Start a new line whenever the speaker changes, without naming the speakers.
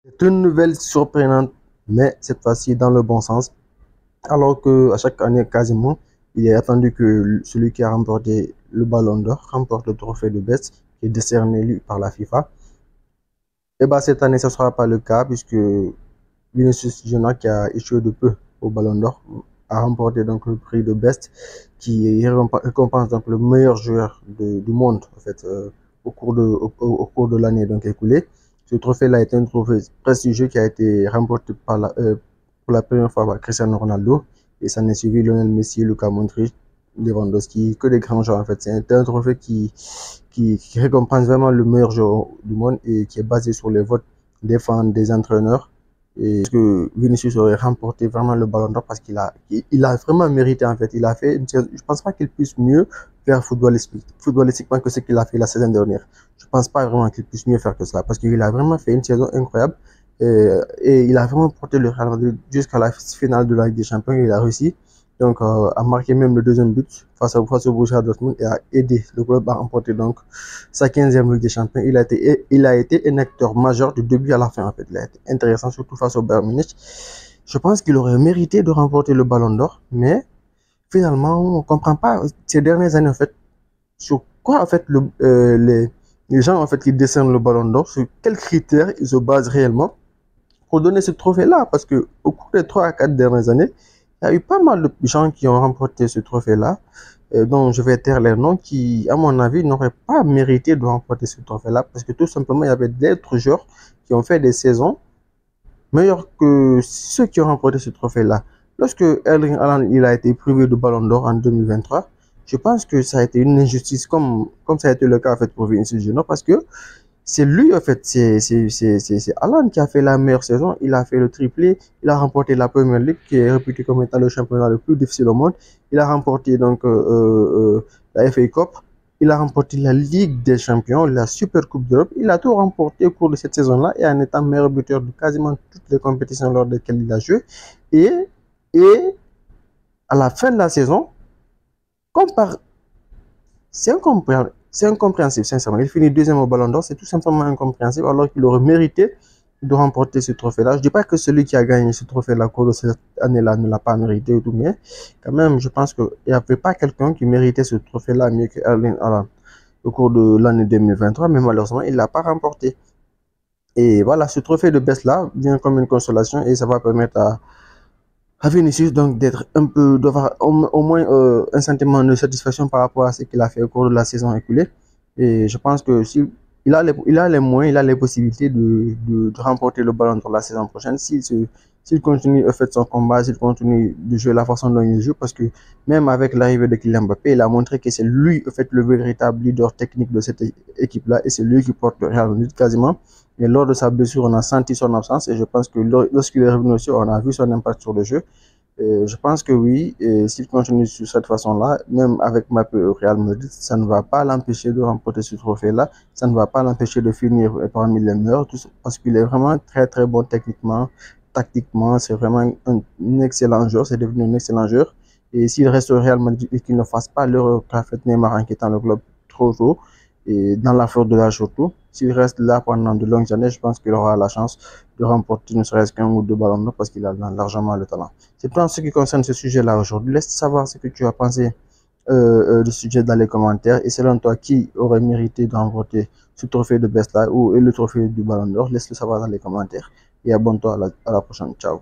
C'est une nouvelle surprenante, mais cette fois-ci dans le bon sens. Alors que à chaque année, quasiment, il est attendu que celui qui a remporté le Ballon d'Or remporte le trophée de Best, qui est décerné lui par la FIFA. Et bah cette année, ce ne sera pas le cas puisque Vinicius Junior, qui a échoué de peu au Ballon d'Or, a remporté donc le prix de Best, qui récompense donc le meilleur joueur du monde en fait au cours de l'année donc écoulée. Ce trophée-là est un trophée prestigieux qui a été remporté pour la première fois par Cristiano Ronaldo, et ça n'est suivi Lionel Messi, Luka Modric, Lewandowski, que des grands joueurs en fait. C'est un trophée qui récompense vraiment le meilleur joueur du monde et qui est basé sur les votes des fans, des entraîneurs. Et que Vinicius aurait remporté vraiment le Ballon d'Or parce qu'il a vraiment mérité en fait. Il a fait, je pense pas qu'il puisse mieux faire footballistiquement que ce qu'il a fait la saison dernière. Je pense pas vraiment qu'il puisse mieux faire que cela parce qu'il a vraiment fait une saison incroyable et il a vraiment porté le Real Madrid jusqu'à la finale de la Ligue des Champions. Il a réussi donc a marqué même le deuxième but face au Borussia Dortmund et a aidé le club à remporter donc sa 15e Ligue des Champions. Il a été un acteur majeur du début à la fin en fait. Il a été intéressant surtout face au Bayern Munich. Je pense qu'il aurait mérité de remporter le Ballon d'Or, mais finalement on ne comprend pas ces dernières années en fait sur quoi en fait les gens en fait qui décernent le Ballon d'Or, sur quels critères ils se basent réellement pour donner ce trophée-là, parce que au cours des 3 à 4 dernières années, il y a eu pas mal de gens qui ont remporté ce trophée-là, dont je vais taire les noms, qui, à mon avis, n'auraient pas mérité de remporter ce trophée-là, parce que tout simplement, il y avait d'autres joueurs qui ont fait des saisons meilleures que ceux qui ont remporté ce trophée-là. Lorsque Erling Haaland il a été privé de Ballon d'Or en 2023, je pense que ça a été une injustice, comme ça a été le cas en fait, pour Vinicius Junior, parce que c'est lui, en fait, c'est Haaland qui a fait la meilleure saison. Il a fait le triplé. Il a remporté la Première Ligue, qui est réputée comme étant le championnat le plus difficile au monde. Il a remporté donc la FA Cup. Il a remporté la Ligue des Champions, la Super Coupe d'Europe. Il a tout remporté au cours de cette saison-là et en étant meilleur buteur de quasiment toutes les compétitions lors desquelles il a joué. Et, et à la fin de la saison, comme par c'est incompréhensible, sincèrement. Il finit deuxième au Ballon d'Or, c'est tout simplement incompréhensible, alors qu'il aurait mérité de remporter ce trophée-là. Je ne dis pas que celui qui a gagné ce trophée-là, de cette année-là, ne l'a pas mérité ou tout, mais quand même, je pense qu'il n'y avait pas quelqu'un qui méritait ce trophée-là mieux que Erling Haaland au cours de l'année 2023, mais malheureusement, il ne l'a pas remporté. Et voilà, ce trophée de Best-là vient comme une consolation et ça va permettre à Vinicius donc d'être un peu, d'avoir au moins un sentiment de satisfaction par rapport à ce qu'il a fait au cours de la saison écoulée. Et je pense que s'il il a les moyens, il a les possibilités de remporter le ballon d'or la saison prochaine s'il continue en fait son combat, s'il continue de jouer la façon dont il joue, parce que même avec l'arrivée de Kylian Mbappé, il a montré que c'est lui en fait le véritable leader technique de cette équipe-là et c'est lui qui porte le Real Madrid quasiment. Et lors de sa blessure, on a senti son absence et je pense que lorsqu'il est revenu aussi, on a vu son impact sur le jeu. Et je pense que oui, s'il continue sur cette façon-là, même avec Mbappé au Real Madrid, ça ne va pas l'empêcher de remporter ce trophée-là. Ça ne va pas l'empêcher de finir parmi les meilleurs, parce qu'il est vraiment très très bon techniquement, tactiquement. C'est vraiment un excellent joueur. C'est devenu un excellent joueur. Et s'il reste au Real Madrid et qu'il ne fasse pas l'erreur qu'a fait Neymar en quittant le club trop tôt, et dans la faute de l'âge surtout, s'il reste là pendant de longues années, je pense qu'il aura la chance de remporter ne serait-ce qu'un ou deux ballons d'or parce qu'il a largement le talent. C'est tout en ce qui concerne ce sujet-là aujourd'hui. Laisse savoir ce que tu as pensé du sujet dans les commentaires. Et selon toi, qui aurait mérité de remporter ce trophée de Best là ou le trophée du Ballon d'Or? Laisse-le savoir dans les commentaires. Et abonne-toi à la prochaine. Ciao.